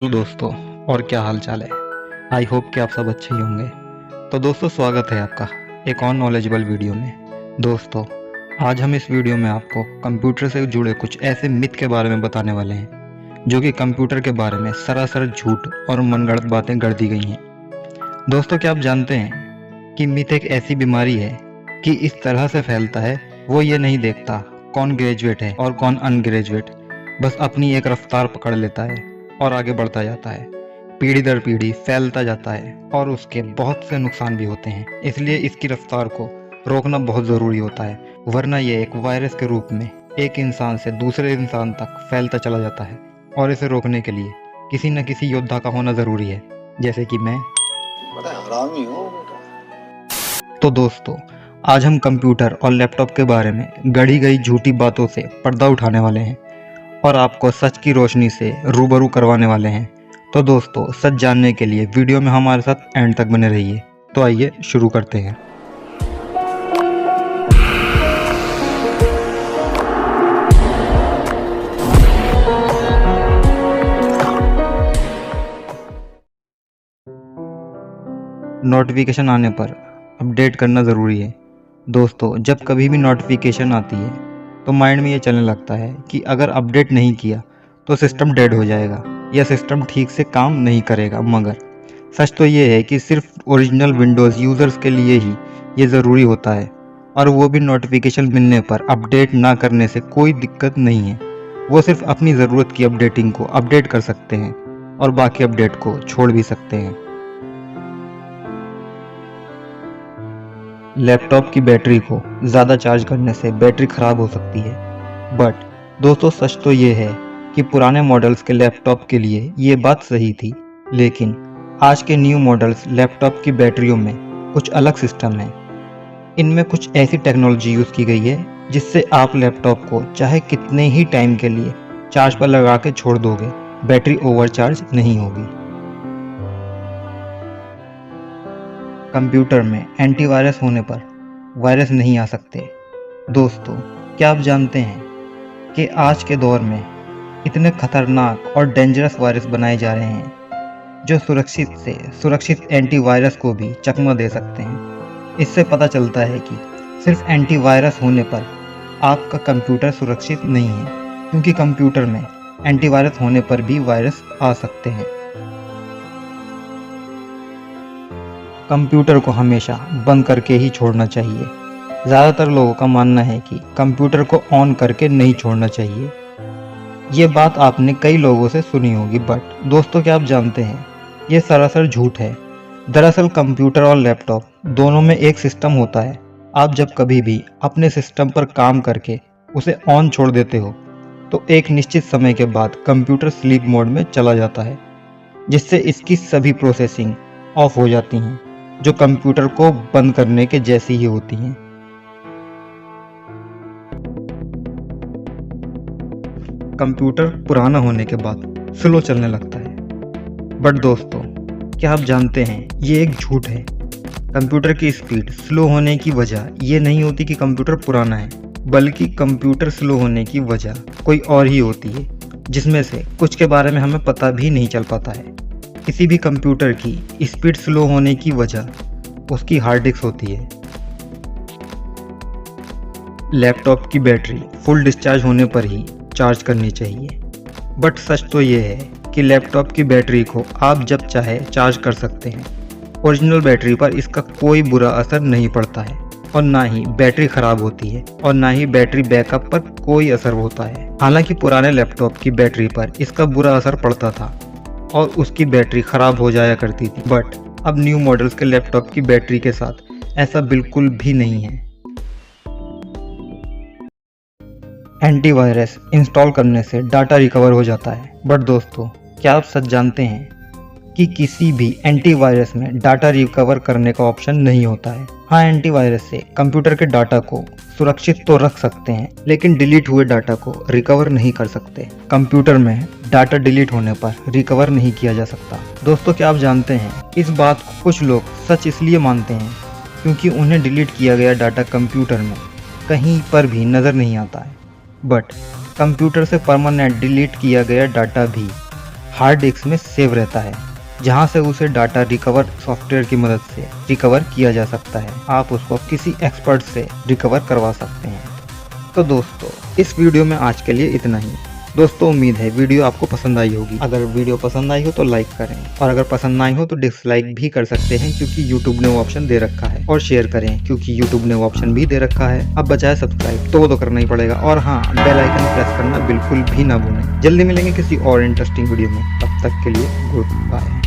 तो दोस्तों, और क्या हाल चाल है। आई होप कि आप सब अच्छे ही होंगे। तो दोस्तों, स्वागत है आपका एक और नॉलेजेबल वीडियो में। दोस्तों, आज हम इस वीडियो में आपको कंप्यूटर से जुड़े कुछ ऐसे मिथ के बारे में बताने वाले हैं जो कि कंप्यूटर के बारे में सरासर झूठ और मनगढ़ंत बातें गढ़ दी गई हैं। दोस्तों, क्या आप जानते हैं कि मिथ एक ऐसी बीमारी है कि इस तरह से फैलता है, वो ये नहीं देखता कौन ग्रेजुएट है और कौन अनग्रेजुएट, बस अपनी एक रफ्तार पकड़ लेता है और आगे बढ़ता जाता है। पीढ़ी दर पीढ़ी फैलता जाता है और उसके बहुत से नुकसान भी होते हैं। इसलिए इसकी रफ्तार को रोकना बहुत ज़रूरी होता है, वरना ये एक वायरस के रूप में एक इंसान से दूसरे इंसान तक फैलता चला जाता है। और इसे रोकने के लिए किसी न किसी योद्धा का होना ज़रूरी है, जैसे कि मैं। बड़ा हरामी हो बेटा। तो दोस्तों, आज हम कंप्यूटर और लैपटॉप के बारे में गढ़ी गई झूठी बातों से पर्दा उठाने वाले हैं और आपको सच की रोशनी से रूबरू करवाने वाले हैं। तो दोस्तों, सच जानने के लिए वीडियो में हमारे साथ एंड तक बने रहिए। तो आइए शुरू करते हैं। नोटिफिकेशन आने पर अपडेट करना ज़रूरी है। दोस्तों, जब कभी भी नोटिफिकेशन आती है तो माइंड में ये चलने लगता है कि अगर अपडेट नहीं किया तो सिस्टम डेड हो जाएगा या सिस्टम ठीक से काम नहीं करेगा। मगर सच तो ये है कि सिर्फ ओरिजिनल विंडोज़ यूज़र्स के लिए ही ये ज़रूरी होता है, और वो भी नोटिफिकेशन मिलने पर अपडेट ना करने से कोई दिक्कत नहीं है। वो सिर्फ अपनी ज़रूरत की अपडेटिंग को अपडेट कर सकते हैं और बाकी अपडेट को छोड़ भी सकते हैं। लैपटॉप की बैटरी को ज़्यादा चार्ज करने से बैटरी ख़राब हो सकती है, बट दोस्तों, सच तो ये है कि पुराने मॉडल्स के लैपटॉप के लिए ये बात सही थी, लेकिन आज के न्यू मॉडल्स लैपटॉप की बैटरियों में कुछ अलग सिस्टम है। इनमें कुछ ऐसी टेक्नोलॉजी यूज़ की गई है जिससे आप लैपटॉप को चाहे कितने ही टाइम के लिए चार्ज पर लगा के छोड़ दोगे, बैटरी ओवरचार्ज नहीं होगी। कंप्यूटर में एंटीवायरस होने पर वायरस नहीं आ सकते। दोस्तों, क्या आप जानते हैं कि आज के दौर में इतने खतरनाक और डेंजरस वायरस बनाए जा रहे हैं जो सुरक्षित से सुरक्षित एंटीवायरस को भी चकमा दे सकते हैं। इससे पता चलता है कि सिर्फ एंटीवायरस होने पर आपका कंप्यूटर सुरक्षित नहीं है, क्योंकि कंप्यूटर में एंटीवायरस होने पर भी वायरस आ सकते हैं। कंप्यूटर को हमेशा बंद करके ही छोड़ना चाहिए। ज़्यादातर लोगों का मानना है कि कंप्यूटर को ऑन करके नहीं छोड़ना चाहिए। ये बात आपने कई लोगों से सुनी होगी, बट दोस्तों, क्या आप जानते हैं ये सरासर झूठ है। दरअसल कंप्यूटर और लैपटॉप दोनों में एक सिस्टम होता है। आप जब कभी भी अपने सिस्टम पर काम करके उसे ऑन छोड़ देते हो तो एक निश्चित समय के बाद कंप्यूटर स्लीप मोड में चला जाता है, जिससे इसकी सभी प्रोसेसिंग ऑफ हो जाती हैं, जो कंप्यूटर को बंद करने के जैसी ही होती हैं। कंप्यूटर पुराना होने के बाद स्लो चलने लगता है, बट दोस्तों, क्या आप जानते हैं ये एक झूठ है। कंप्यूटर की स्पीड स्लो होने की वजह ये नहीं होती कि कंप्यूटर पुराना है, बल्कि कंप्यूटर स्लो होने की वजह कोई और ही होती है, जिसमें से कुछ के बारे में हमें पता भी नहीं चल पाता है। किसी भी कंप्यूटर की स्पीड स्लो होने की वजह उसकी हार्ड डिस्क होती है। लैपटॉप की बैटरी फुल डिस्चार्ज होने पर ही चार्ज करनी चाहिए, बट सच तो ये है कि लैपटॉप की बैटरी को आप जब चाहे चार्ज कर सकते हैं। ओरिजिनल बैटरी पर इसका कोई बुरा असर नहीं पड़ता है, और ना ही बैटरी ख़राब होती है, और ना ही बैटरी बैकअप पर कोई असर होता है। हालांकि पुराने लैपटॉप की बैटरी पर इसका बुरा असर पड़ता था और उसकी बैटरी ख़राब हो जाया करती थी, बट अब न्यू मॉडल्स के लैपटॉप की बैटरी के साथ ऐसा बिल्कुल भी नहीं है। एंटीवायरस इंस्टॉल करने से डाटा रिकवर हो जाता है, बट दोस्तों, क्या आप सच जानते हैं कि किसी भी एंटीवायरस में डाटा रिकवर करने का ऑप्शन नहीं होता है। हाँ, एंटीवायरस से कंप्यूटर के डाटा को सुरक्षित तो रख सकते हैं, लेकिन डिलीट हुए डाटा को रिकवर नहीं कर सकते। कंप्यूटर में डाटा डिलीट होने पर रिकवर नहीं किया जा सकता। दोस्तों, क्या आप जानते हैं इस बात को कुछ लोग सच इसलिए मानते हैं क्योंकि उन्हें डिलीट किया गया डाटा कंप्यूटर में कहीं पर भी नज़र नहीं आता है, बट कंप्यूटर से परमानेंट डिलीट किया गया डाटा भी हार्ड डिस्क में सेव रहता है, जहां से उसे डाटा रिकवर सॉफ्टवेयर की मदद से रिकवर किया जा सकता है। आप उसको किसी एक्सपर्ट से रिकवर करवा सकते हैं। तो दोस्तों इस वीडियो में आज के लिए इतना ही। दोस्तों उम्मीद है वीडियो आपको पसंद आई होगी। अगर वीडियो पसंद आई हो तो लाइक करें, और अगर पसंद ना आई हो तो डिसलाइक भी कर सकते हैं, क्योंकि यूट्यूब ने वो ऑप्शन दे रखा है। और शेयर करें, क्योंकि यूट्यूब ने वो ऑप्शन भी दे रखा है। अब बचा है सब्सक्राइब, तो वो तो करना ही पड़ेगा। और हाँ, बेल आइकन प्रेस करना बिल्कुल भी ना भूलें। जल्दी मिलेंगे किसी और इंटरेस्टिंग वीडियो में, तब तक के लिए गुड बाय।